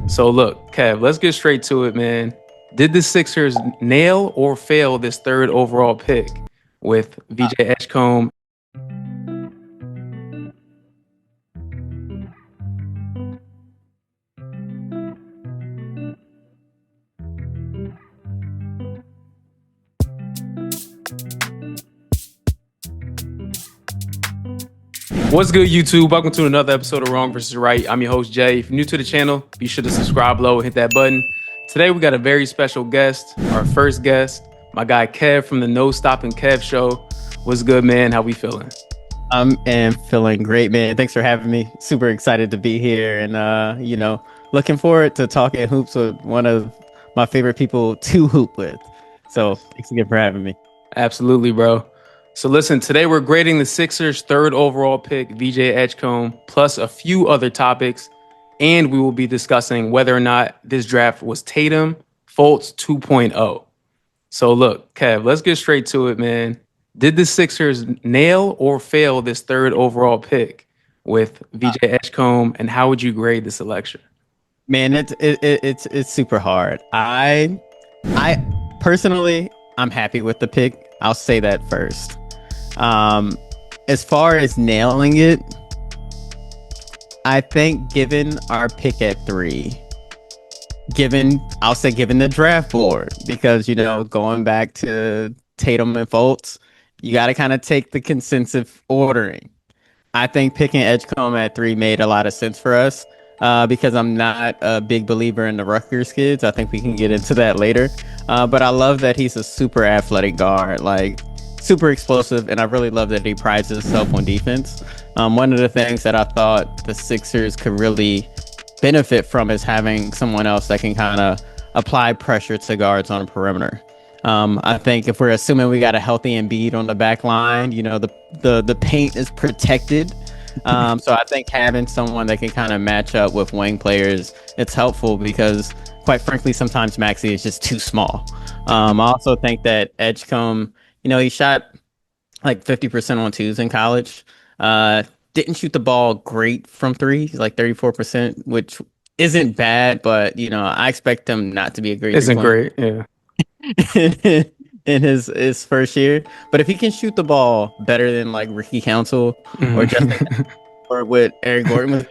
So look, Kev, let's get straight to it, man. Did the Sixers nail or fail this third overall pick with VJ Edgecombe? What's good, YouTube? Welcome to another episode of Wrong versus Right. I'm your host, Jay. If you're new to the channel, be sure to subscribe below and hit that button. Today, we got a very special guest, our first guest, my guy Kev from the NoStoppingKev show. What's good, man? How we feeling? I'm feeling great, man. Thanks for having me. Super excited to be here and, looking forward to talking hoops with one of my favorite people to hoop with. So thanks again for having me. Absolutely, bro. So listen, today we're grading the Sixers' third overall pick, VJ Edgecombe, plus a few other topics. And we will be discussing whether or not this draft was Tatum, Fultz 2.0. So look, Kev, let's get straight to it, man. Did the Sixers nail or fail this third overall pick with VJ Edgecombe, and how would you grade the selection? Man, it's super hard. I personally, I'm happy with the pick. I'll say that first. As far as nailing it, I think given our pick at 3, given the draft board, because, going back to Tatum and Fultz, you got to kind of take the consensus ordering. I think picking Edgecombe at 3 made a lot of sense for us because I'm not a big believer in the Rutgers kids. I think we can get into that later. But I love that he's a super athletic guard, like super explosive, and I really love that he prides himself on defense. One of the things that I thought the Sixers could really benefit from is having someone else that can kind of apply pressure to guards on the perimeter. I think if we're assuming we got a healthy Embiid on the back line, the paint is protected. So I think having someone that can kind of match up with wing players, it's helpful because, quite frankly, sometimes Maxey is just too small. I also think that Edgecombe, he shot like 50% on twos in college. Didn't shoot the ball great from 3, like 34%, which isn't bad, but I expect him not to be a great. Isn't great, yeah. in his first year, but if he can shoot the ball better than like Ricky Council or Justin or with Eric Gordon,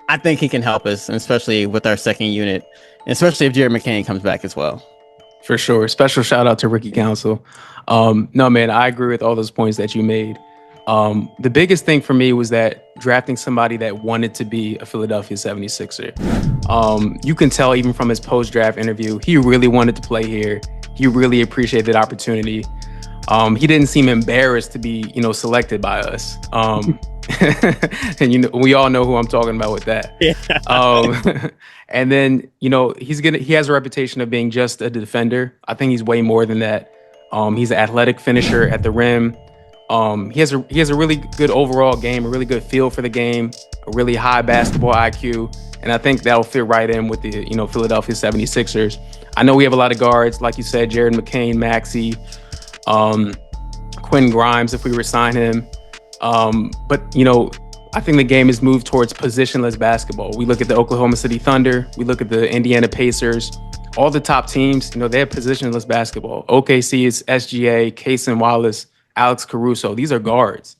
I think he can help us, especially with our second unit, especially if Jared McCain comes back as well. For sure. Special shout out to Ricky Council. No, man, I agree with all those points that you made. The biggest thing for me was that drafting somebody that wanted to be a Philadelphia 76er. You can tell even from his post-draft interview, he really wanted to play here. He really appreciated the opportunity. He didn't seem embarrassed to be, selected by us. And we all know who I'm talking about with that. Yeah. And then, he has a reputation of being just a defender. I think he's way more than that. He's an athletic finisher at the rim. He has a really good overall game, a really good feel for the game, a really high basketball IQ, and I think that'll fit right in with the Philadelphia 76ers. I know we have a lot of guards, like you said, Jared McCain, Maxey, Quinn Grimes if we resign him. But I think the game has moved towards positionless basketball. We look at the Oklahoma City Thunder, we look at the Indiana Pacers. All the top teams, they have positionless basketball. OKC is SGA, Cason Wallace, Alex Caruso. These are guards.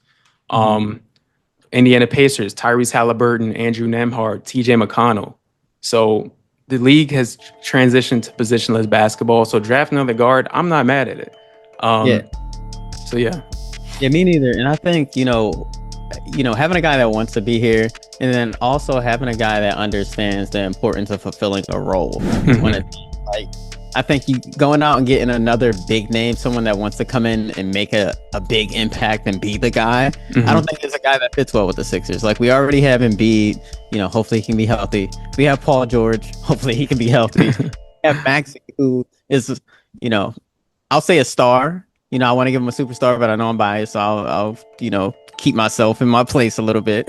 Indiana Pacers, Tyrese Halliburton, Andrew Nembhard, TJ McConnell. So the league has transitioned to positionless basketball. So drafting another guard, I'm not mad at it. So yeah. Yeah, me neither. And I think, having a guy that wants to be here, and then also having a guy that understands the importance of fulfilling a role. I think you going out and getting another big name, someone that wants to come in and make a big impact and be the guy. I don't think it's a guy that fits well with the Sixers. Like, we already have Embiid, hopefully he can be healthy. We have Paul George, hopefully he can be healthy. We have Maxey, who is, I'll say a star. I want to give him a superstar, but I know I'm biased, so I'll keep myself in my place a little bit.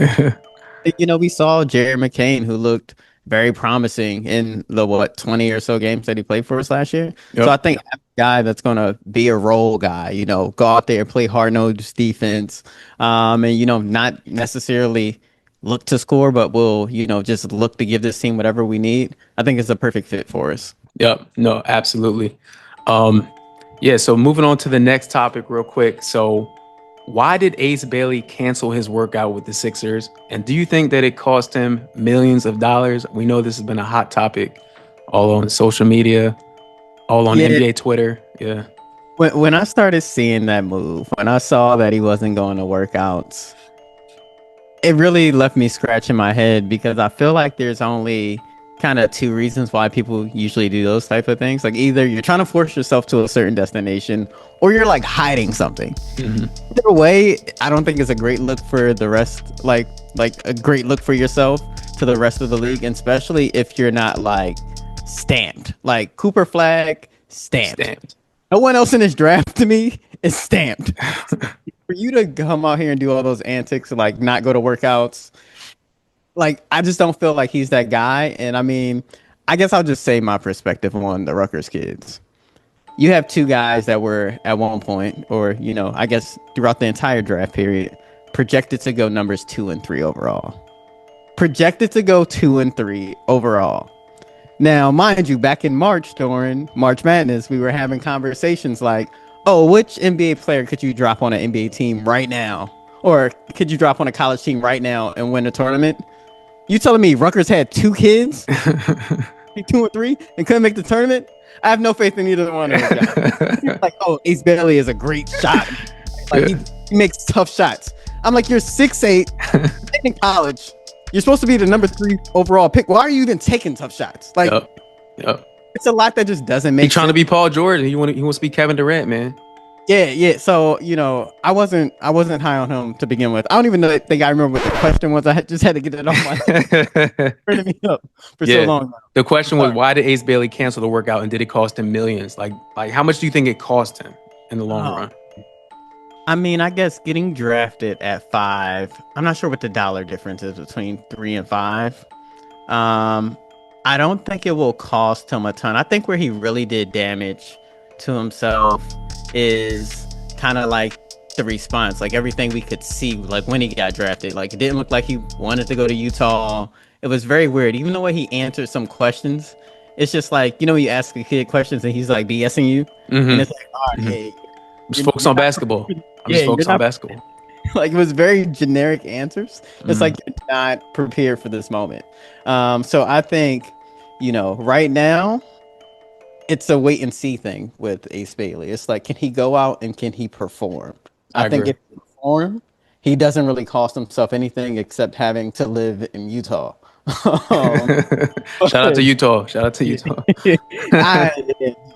We saw Jared McCain, who looked very promising in the 20 or so games that he played for us last year. Yep. So I think a guy that's going to be a role guy, go out there, play hard-nosed defense, and not necessarily look to score, but will, just look to give this team whatever we need, I think it's a perfect fit for us. Yep. No, absolutely. Um, yeah. So moving on to the next topic, real quick. So, why did Ace Bailey cancel his workout with the Sixers? And do you think that it cost him millions of dollars? We know this has been a hot topic all on social media, all on Yeah, NBA Twitter. Yeah. when I started seeing that move, when I saw that he wasn't going to workouts, it really left me scratching my head because I feel like there's only kind of two reasons why people usually do those type of things. Like either you're trying to force yourself to a certain destination or you're like hiding something. Mm-hmm. Either way, I don't think it's a great look for the rest, like a great look for yourself to the rest of the league, and especially if you're not like stamped. Like Cooper Flag, stamped. No one else in this draft to me is stamped. For you to come out here and do all those antics, like not go to workouts, like I just don't feel like he's that guy. And I mean, I guess I'll just say my perspective on the Rutgers kids. You have two guys that were at one point, or I guess throughout the entire draft period, projected to go numbers 2 and 3 overall. Projected to go 2 and 3 overall. Now, mind you, back in March during March Madness, we were having conversations like, oh, which NBA player could you drop on an NBA team right now? Or could you drop on a college team right now and win a tournament? You telling me Rutgers had two kids, 2 and 3, and couldn't make the tournament? I have no faith in either one of those guys. Like, oh, Ace Bailey is a great shot. Like he makes tough shots. I'm like, you're 6'8", in college. You're supposed to be the number 3 overall pick. Why are you even taking tough shots? Like, Yep. It's a lot that just doesn't make. He's trying to be Paul George. He wants to be Kevin Durant, man. Yeah. So I wasn't high on him to begin with. I don't even think I remember what the question was. I just had to get it on my turning me up for so long. The question was, why did Ace Bailey cancel the workout, and did it cost him millions? Like how much do you think it cost him in the long run? I mean, I guess getting drafted at 5. I'm not sure what the dollar difference is between 3 and 5. I don't think it will cost him a ton. I think where he really did damage to himself is kind of like the response, like everything we could see, like when he got drafted. Like it didn't look like he wanted to go to Utah. It was very weird. Even the way he answered some questions, it's just like, you ask a kid questions and he's like BSing you. Mm-hmm. And it's like, all right, hey, just focus on basketball. I'm just focused on basketball. Like it was very generic answers. It's like you're not prepared for this moment. So I think, right now, it's a wait and see thing with Ace Bailey. It's like, can he go out and can he perform? I think if he perform, he doesn't really cost himself anything except having to live in Utah. Shout out to Utah.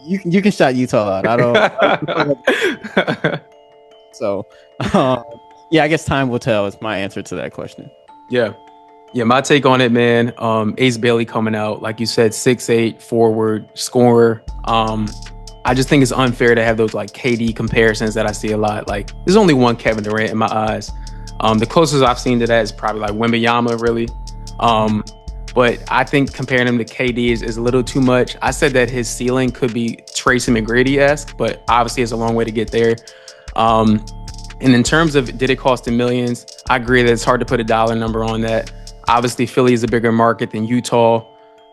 You can shout Utah out. I don't. So, yeah, I guess time will tell is my answer to that question. Yeah, my take on it, man. Ace Bailey coming out, like you said, 6'8", forward, scorer. I just think it's unfair to have those like KD comparisons that I see a lot. Like, there's only one Kevin Durant in my eyes. The closest I've seen to that is probably like Wembanyama, really. But I think comparing him to KD is a little too much. I said that his ceiling could be Tracy McGrady-esque, but obviously it's a long way to get there. And in terms of did it cost him millions, I agree that it's hard to put a dollar number on that. Obviously, Philly is a bigger market than Utah.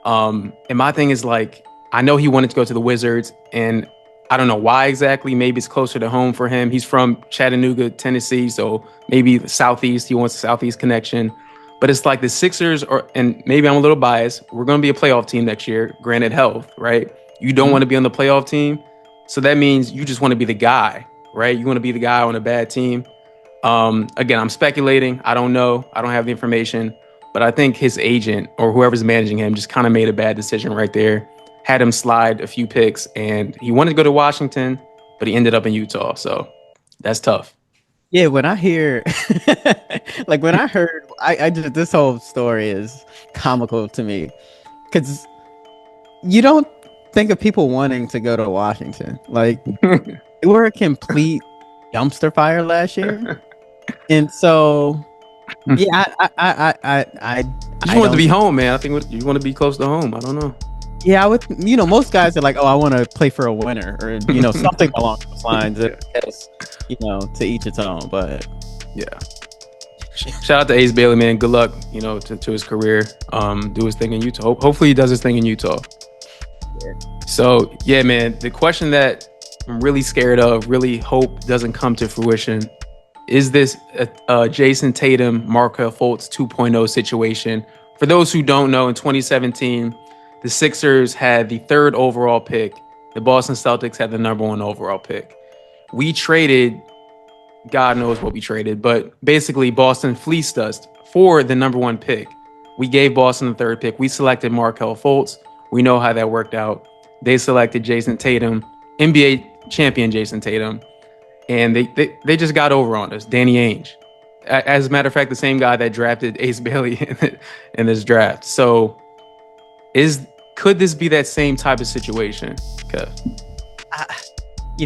And my thing is like, I know he wanted to go to the Wizards, and I don't know why exactly. Maybe it's closer to home for him. He's from Chattanooga, Tennessee, so maybe the Southeast. He wants a Southeast connection. But it's like the Sixers and maybe I'm a little biased, we're going to be a playoff team next year, granted health, right? You don't want to be on the playoff team. So that means you just want to be the guy, right? You want to be the guy on a bad team. Again, I'm speculating. I don't know. I don't have the information. But I think his agent or whoever's managing him just kind of made a bad decision right there. Had him slide a few picks, and he wanted to go to Washington, but he ended up in Utah. So that's tough. Yeah, when I hear, like when I heard, I just, this whole story is comical to me because you don't think of people wanting to go to Washington. Like they were a complete dumpster fire last year, and so yeah, I just want to be home, man. I think you want to be close to home. I don't know. Yeah, I would. Most guys are like, "Oh, I want to play for a winner," or something along those lines. To each its own. But yeah. Shout out to Ace Bailey, man. Good luck, to his career. Do his thing in Utah. Hopefully he does his thing in Utah. Yeah. So yeah, man. The question that I'm really scared of, really hope doesn't come to fruition, is this Jason Tatum, Markelle Fultz 2.0 situation? For those who don't know, in 2017, the Sixers had the third overall pick. The Boston Celtics had the number one overall pick. We traded, God knows what we traded, but basically Boston fleeced us for the number one pick. We gave Boston the third pick. We selected Markelle Fultz. We know how that worked out. They selected Jason Tatum, NBA champion Jason Tatum, and they just got over on us. Danny Ainge, as a matter of fact, the same guy that drafted Ace Bailey in this draft. So, could this be that same type of situation, Kev?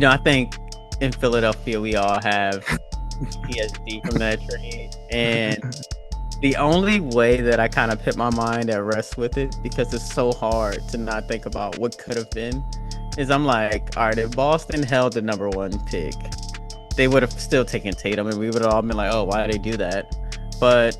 I think in Philadelphia we all have PSD from that trade, and the only way that I kind of put my mind at rest with it, because it's so hard to not think about what could have been, is I'm like, all right, if Boston held the number one pick, they would have still taken Tatum, and we would have all been like, oh, why did they do that? But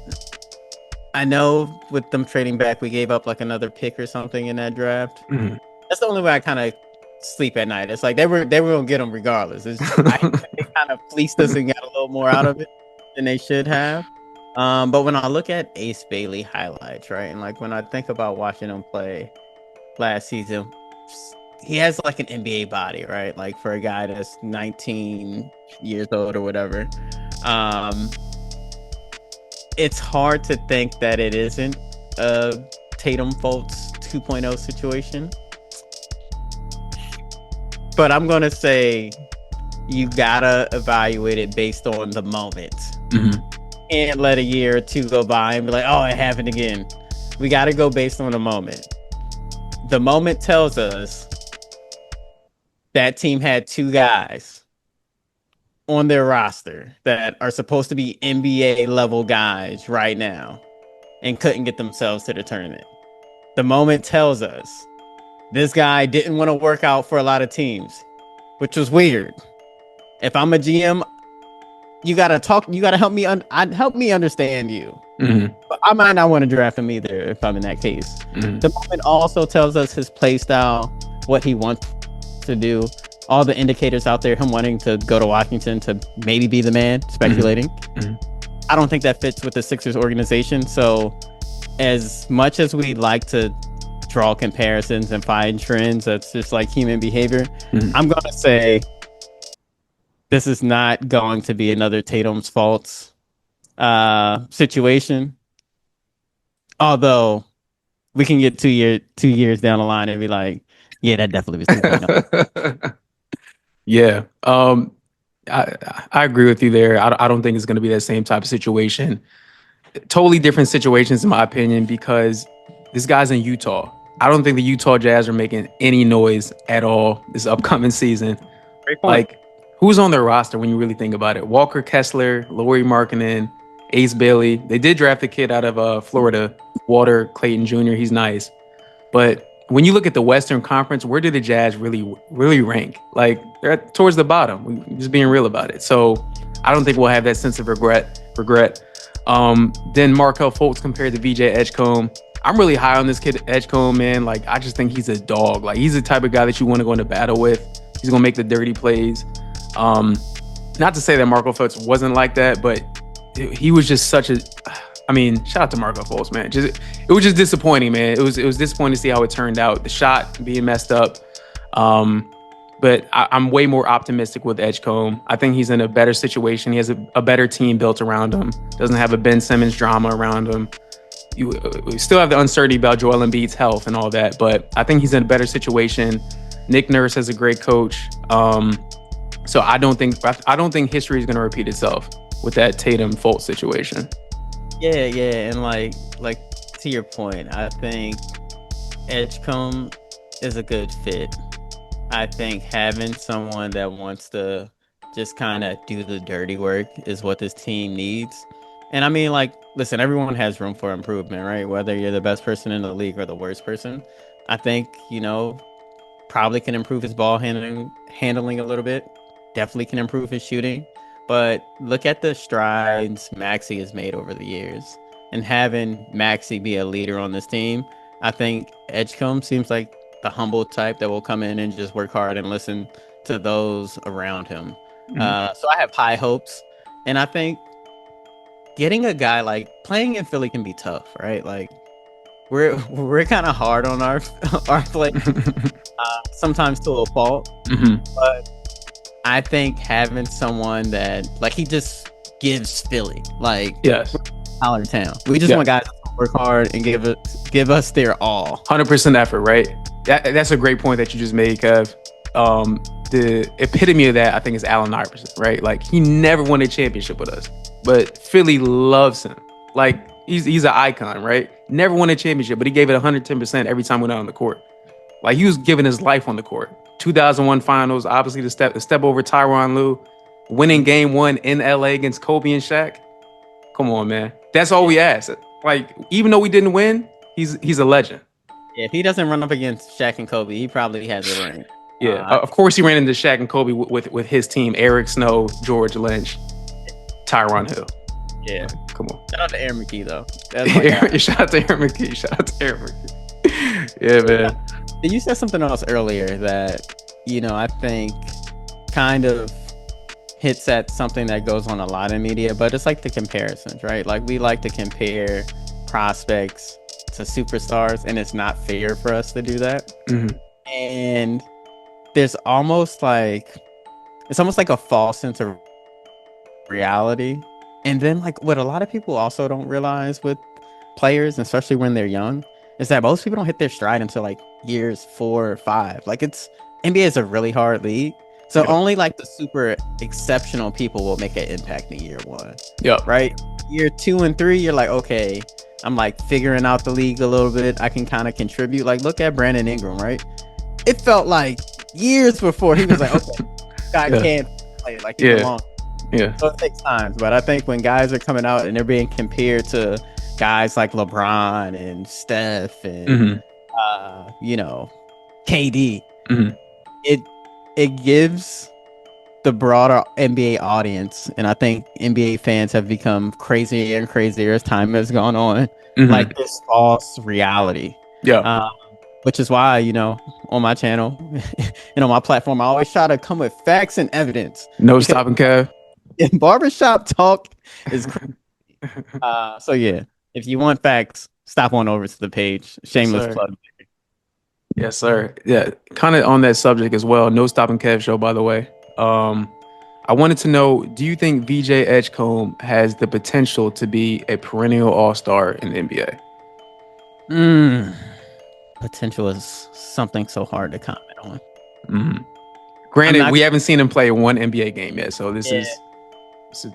I know with them trading back, we gave up like another pick or something in that draft. Mhm. That's the only way I kind of sleep at night. It's like they were gonna get them regardless. They kind of fleeced us and got a little more out of it than they should have. But when I look at Ace Bailey highlights, right, and like when I think about watching him play last season, he has like an NBA body, right? Like for a guy that's 19 years old or whatever. It's hard to think that it isn't a Tatum Fultz 2.0 situation. But I'm going to say you got to evaluate it based on the moment. Mm-hmm. And let a year or two go by and be like, oh, it happened again. We got to go based on the moment. The moment tells us that team had two guys on their roster that are supposed to be NBA level guys right now and couldn't get themselves to the tournament. The moment tells us this guy didn't want to work out for a lot of teams, which was weird. If I'm a GM, you gotta help me help me understand you. Mm-hmm. But I might not want to draft him either if I'm in that case. Mm-hmm. The moment also tells us his play style, what he wants to do, all the indicators out there, him wanting to go to Washington to maybe be the man, speculating. Mm-hmm. I don't think that fits with the Sixers organization. So as much as we like to draw comparisons and find trends, that's just like human behavior. Mm-hmm. I'm going to say this is not going to be another Tatum's faults situation. Although we can get 2 years down the line and be like, yeah, that definitely was 2.0. Yeah. I agree with you there. I don't think it's going to be that same type of situation. Totally different situations, in my opinion, because this guy's in Utah. I don't think the Utah Jazz are making any noise at all this upcoming season. Great point. Like, who's on their roster when you really think about it? Walker Kessler, Lauri Markkanen, Ace Bailey. They did draft a kid out of Florida, Walter Clayton Jr. He's nice. But when you look at the Western Conference, where do the Jazz really rank? Like, they're towards the bottom. We're just being real about it. So I don't think we'll have that sense of regret. Then Markelle Fultz compared to VJ Edgecombe. I'm really high on this kid Edgecombe, man. Like, I just think he's a dog. Like, he's the type of guy that you want to go into battle with. He's gonna make the dirty plays. Not to say that Markelle Fultz wasn't like that, but he was just shout out to Markelle Fultz, man. It was just disappointing, man. It was disappointing to see how it turned out. The shot being messed up. But I'm way more optimistic with Edgecombe. I think he's in a better situation. He has a better team built around him. Doesn't have a Ben Simmons drama around him. You still have the uncertainty about Joel Embiid's health and all that, but I think he's in a better situation. Nick Nurse is a great coach. So I don't think history is going to repeat itself with that Tatum Fultz situation. Yeah, and like to your point, I think Edgecombe is a good fit. I think having someone that wants to just kind of do the dirty work is what this team needs. And I mean, like, listen, everyone has room for improvement, right? Whether you're the best person in the league or the worst person. I think, probably can improve his ball handling a little bit. Definitely can improve his shooting. but look at the strides Maxey has made over the years. And having Maxey be a leader on this team, I think Edgecombe seems like the humble type that will come in and just work hard and listen to those around him. So I have high hopes. And I think getting a guy like playing in Philly can be tough, right? Like we're kind of hard on our play, sometimes to a fault. But I think having someone that like he just gives Philly like Yes. Holler Town. We just want guys to work hard and give us their all. 100% effort, right? That's a great point that you just made, Kev. The epitome of that, I think, is Allen Iverson, right? Like he never won a championship with us, but Philly loves him. Like he's an icon, right? Never won a championship, but he gave it 110% every time we went out on the court. Like he was giving his life on the court. 2001 finals, obviously the step over Tyronn Lue, winning game 1 in LA against Kobe and Shaq. Come on, man. That's all we ask. Like, even though we didn't win, he's a legend. Yeah, if he doesn't run up against Shaq and Kobe, he probably has a ring. Yeah, of course he ran into Shaq and Kobe with his team: Eric Snow, George Lynch, Tyronn Hill. Yeah, like, come on. Shout out to Aaron McKee though. Shout out to Aaron McKee. Shout out to Aaron McKee. Yeah, man. You said something else earlier that I think kind of hits at something that goes on a lot in media, but it's like the comparisons, right? Like we like to compare prospects to superstars, and it's not fair for us to do that. And there's almost like a false sense of reality. And then like what a lot of people also don't realize with players, especially when they're young, is that most people don't hit their stride until like years 4 or 5. Like NBA is a really hard league. So only like the super exceptional people will make an impact in year 1. Yeah. Right? Year 2 and 3, you're like, okay, I'm like figuring out the league a little bit. I can kind of contribute. Like look at Brandon Ingram, right? It felt like years before he was like, okay, guy can't play. Like he belongs. Yeah. So it takes time. But I think when guys are coming out and they're being compared to guys like LeBron and Steph and KD, it gives the broader NBA audience, and I think NBA fans have become crazier and crazier as time has gone on, like this false reality. Yeah. Which is why, on my channel and on my platform, I always try to come with facts and evidence. NoStoppingKev. Barbershop talk is crazy. So yeah, if you want facts, stop on over to the page. Shameless plug. Yes, sir. Yeah, kind of on that subject as well. NoStoppingKev show, by the way. I wanted to know, do you think VJ Edgecombe has the potential to be a perennial all-star in the NBA? Potential is something so hard to comment on. Granted, we haven't seen him play one NBA game yet, so this is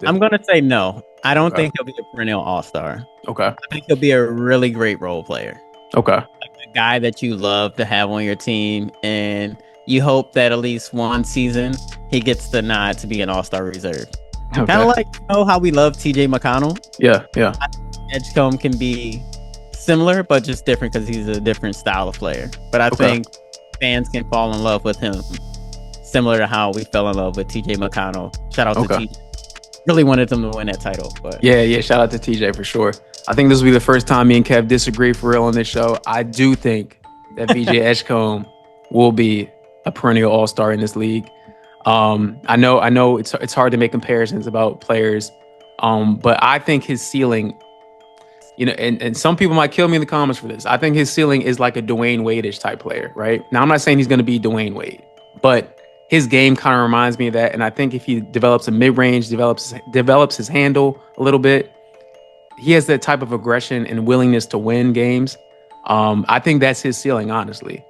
I'm gonna say no. I don't think he'll be a perennial all-star. Okay. I think he'll be a really great role player. Okay. Like a guy that you love to have on your team, and you hope that at least one season he gets the nod to be an all-star reserve. Okay. Kind of like how we love TJ McConnell. Yeah. Edgecombe can be similar, but just different because he's a different style of player. But I think fans can fall in love with him, similar to how we fell in love with TJ McConnell. Shout out to TJ. Really wanted them to win that title, but yeah. Shout out to TJ for sure. I think this will be the first time me and Kev disagree for real on this show. I do think that VJ Edgecombe will be a perennial all-star in this league. I know it's hard to make comparisons about players, but I think his ceiling, and some people might kill me in the comments for this. I think his ceiling is like a Dwayne Wade-ish type player, right? Now I'm not saying he's going to be Dwayne Wade, but his game kind of reminds me of that. And I think if he develops a mid-range, develops his handle a little bit, he has that type of aggression and willingness to win games. I think that's his ceiling, honestly.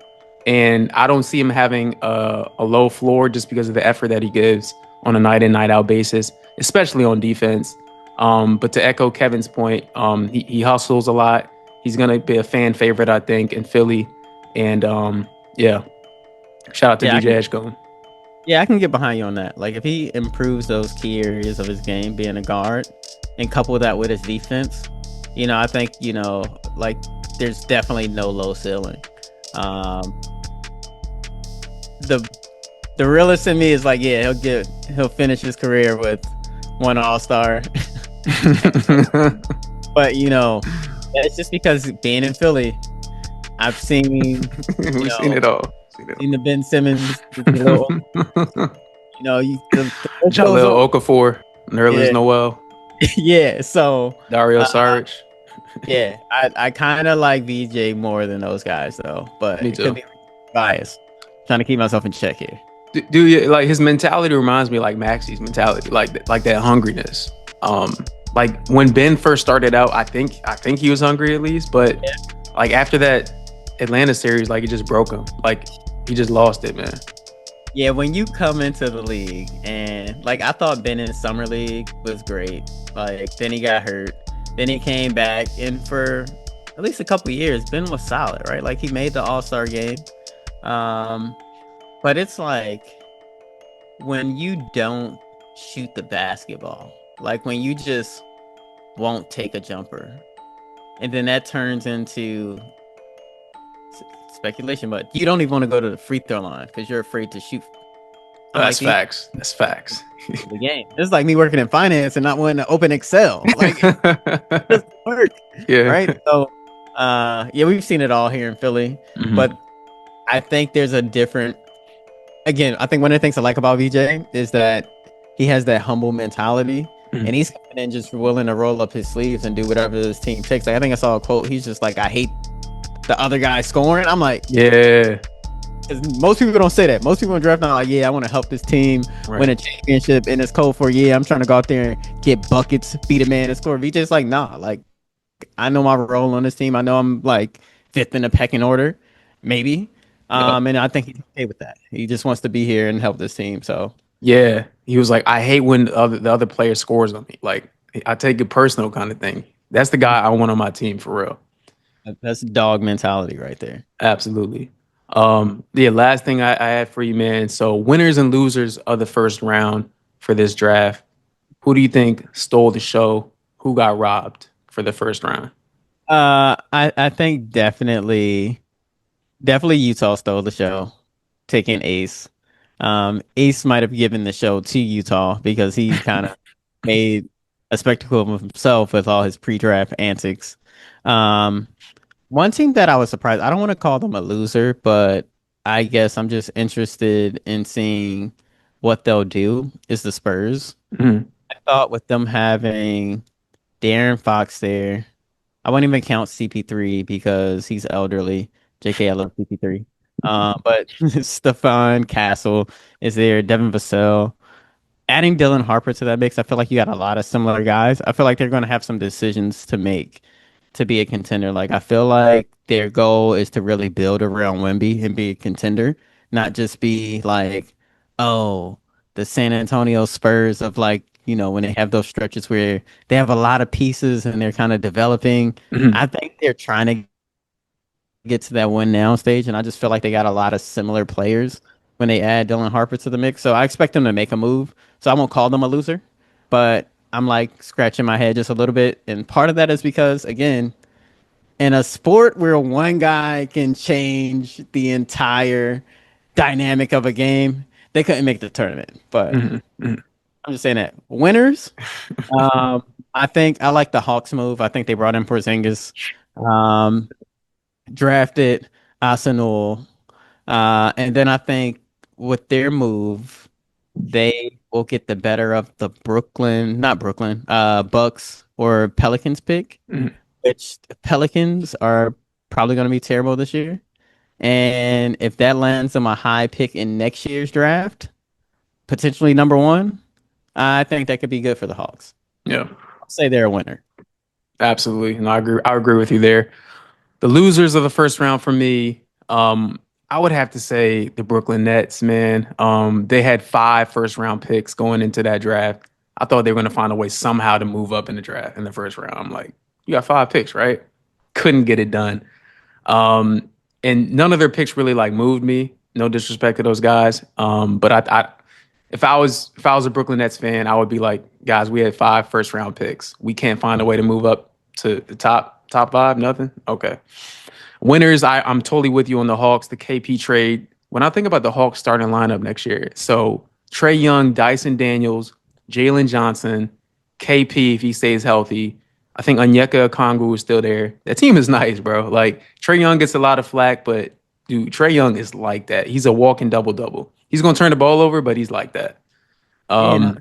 And I don't see him having a low floor just because of the effort that he gives on a night in, night out basis, especially on defense. But to echo Kevin's point, he hustles a lot. He's going to be a fan favorite, I think, in Philly. And shout out to VJ Edgecombe. Yeah, I can get behind you on that. Like, if he improves those key areas of his game, being a guard, and couple that with his defense, I think, like, there's definitely no low ceiling. The realist in me is like, yeah, he'll finish his career with one All Star. But that's just because being in Philly, I've seen you We've seen know it all. Seen it seen the Ben Simmons, the little, all. the list goes Jaleel on. Okafor, Nerlens Yeah, Noel, yeah. So, Dario uh, Saric. yeah, I kind of like VJ more than those guys though, but Me it could too. be bias. Trying to keep myself in check here. Do you like his mentality reminds me like Maxi's mentality, like that hungriness. Um, like when Ben first started out, I think he was hungry at least, but like after that Atlanta series, like it just broke him. Like he just lost it, man. Yeah, when you come into the league and like I thought Ben in summer league was great. Like then he got hurt. Then he came back and for at least a couple years, Ben was solid, right? Like he made the All-Star game. Um, but it's like when you don't shoot the basketball, like when you just won't take a jumper, and then that turns into speculation, but you don't even want to go to the free throw line because you're afraid to shoot. I'm like, That's these facts. That's facts. the game. It's like me working in finance and not wanting to open Excel. Like it doesn't work, Yeah. right? So, yeah, we've seen it all here in Philly, Hmm. but I think there's a different. Again, I think one of the things I like about VJ is that he has that humble mentality, and he's coming in just willing to roll up his sleeves and do whatever his team takes. Like I think I saw a quote. He's just like, I hate the other guy scoring. I'm like, Yeah. because most people don't say that. Most people in draft now like, yeah, I want to help this team win Right. a championship, and it's cold for yeah, I'm trying to go out there and get buckets, beat a man, and score. VJ's like, nah, like I know my role on this team. I know I'm like fifth in the pecking order, maybe. Yep. And I think he's okay with that. He just wants to be here and help this team. So Yeah. He was like, I hate when the other player scores on me. Like I take it personal kind of thing. That's the guy I want on my team for real. that's dog mentality right there. Absolutely. Yeah, last thing I had for you, man. So winners and losers of the first round for this draft. Who do you think stole the show? Who got robbed for the first round? I think definitely Utah stole the show, taking Ace. Ace might have given the show to Utah because he kind of made a spectacle of himself with all his pre-draft antics. Um, One team that I was surprised, I don't want to call them a loser, but I guess I'm just interested in seeing what they'll do is the Spurs. Mhm. I thought with them having Darren Fox there, I wouldn't even count CP3 because he's elderly. JK, I love CP3. But Stefan Castle is there, Devin Vassell. Adding Dylan Harper to that mix, I feel like you got a lot of similar guys. I feel like they're going to have some decisions to make to be a contender. Like I feel like their goal is to really build around Wemby and be a contender, not just be like, oh, the San Antonio Spurs of like, when they have those stretches where they have a lot of pieces and they're kind of developing. Mhm. I think they're trying to get to that win now stage, and I just feel like they got a lot of similar players when they add Dylan Harper to the mix. So I expect them to make a move. So I won't call them a loser, but I'm like scratching my head just a little bit. And part of that is because, again, in a sport where one guy can change the entire dynamic of a game, they couldn't make the tournament. But Mhm. Mhm. I'm just saying that winners. I think I like the Hawks move. I think they brought in Porzingis, um, drafted Arsenal, and then I think with their move, they will get the better of the not Brooklyn, Bucks or Pelicans pick, Mhm. which the Pelicans are probably going to be terrible this year. And if that lands them a high pick in next year's draft, potentially number one, I think that could be good for the Hawks. Yeah, I'll say they're a winner. absolutely. And I agree. I agree with you there. The losers of the first round for me, I would have to say the Brooklyn Nets, man. They had 5 first round picks going into that draft. I thought they were going to find a way somehow to move up in the draft in the first round. I'm like, you got 5 picks, right? Couldn't get it done. Um, and none of their picks really like moved me. No disrespect to those guys. But if I was a Brooklyn Nets fan, I would be like, guys, we had 5 first round picks. We can't find a way to move up to the top five. Nothing. Okay. Winners, I'm totally with you on the Hawks. The KP trade. When I think about the Hawks starting lineup next year, so Trey Young, Dyson Daniels, Jalen Johnson, KP if he stays healthy. I think Onyeka Okongwu is still there. That team is nice, bro. Like Trey Young gets a lot of flack, but dude, Trey Young is like that. He's a walking double double. He's gonna turn the ball over, but he's like that. And Um,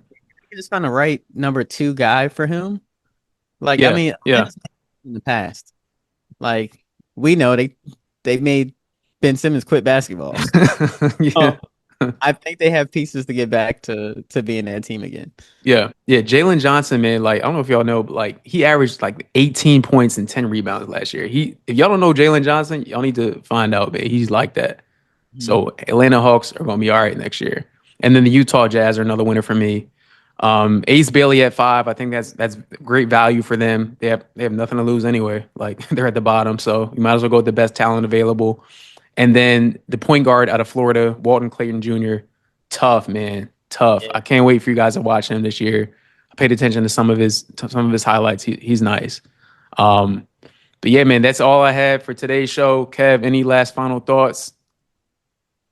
you just found the right number two guy for him. Like, I yeah, mean, yeah, in the past, like we know they made Ben Simmons quit basketball. yeah. Oh, I think they have pieces to get back to being that team again. Yeah, yeah. Jalen Johnson, man, like I don't know if y'all know, but like he averaged like 18 points and 10 rebounds last year. If y'all don't know Jalen Johnson, y'all need to find out, man. He's like that. Mhm. So Atlanta Hawks are gonna be all right next year. And then the Utah Jazz are another winner for me. Ace Bailey at 5. I think that's great value for them. They have nothing to lose anyway. Like they're at the bottom, so you might as well go with the best talent available. And then the point guard out of Florida, Walton Clayton Jr. Tough, man. Tough. Yeah. I can't wait for you guys to watch him this year. I paid attention to some of his highlights. He's nice. Um, but yeah, man, that's all I have for today's show. Kev, any last final thoughts?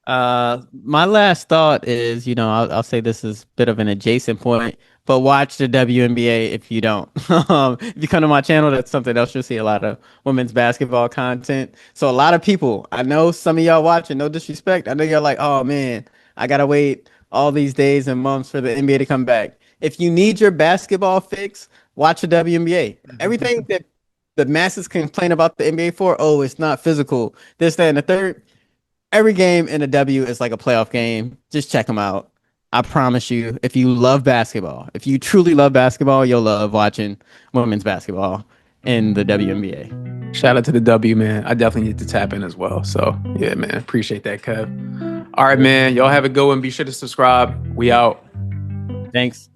My last thought is, I'll say this is a bit of an adjacent point, but watch the WNBA if you don't. If you come to my channel, that's something else you'll see a lot of women's basketball content. So a lot of people, I know some of y'all watching, no disrespect. I know you're like, oh man, I gotta wait all these days and months for the NBA to come back. If you need your basketball fix, watch the WNBA. Everything that the masses complain about the NBA for, oh, it's not physical, this, that, and the third. Every game in a W is like a playoff game. Just check them out. I promise you, if you love basketball, if you truly love basketball, you'll love watching women's basketball in the WNBA. Shout out to the W, man. I definitely need to tap in as well. So yeah, man. Appreciate that, Kev. All right, man. Y'all have a good one. Be sure to subscribe. We out. Thanks.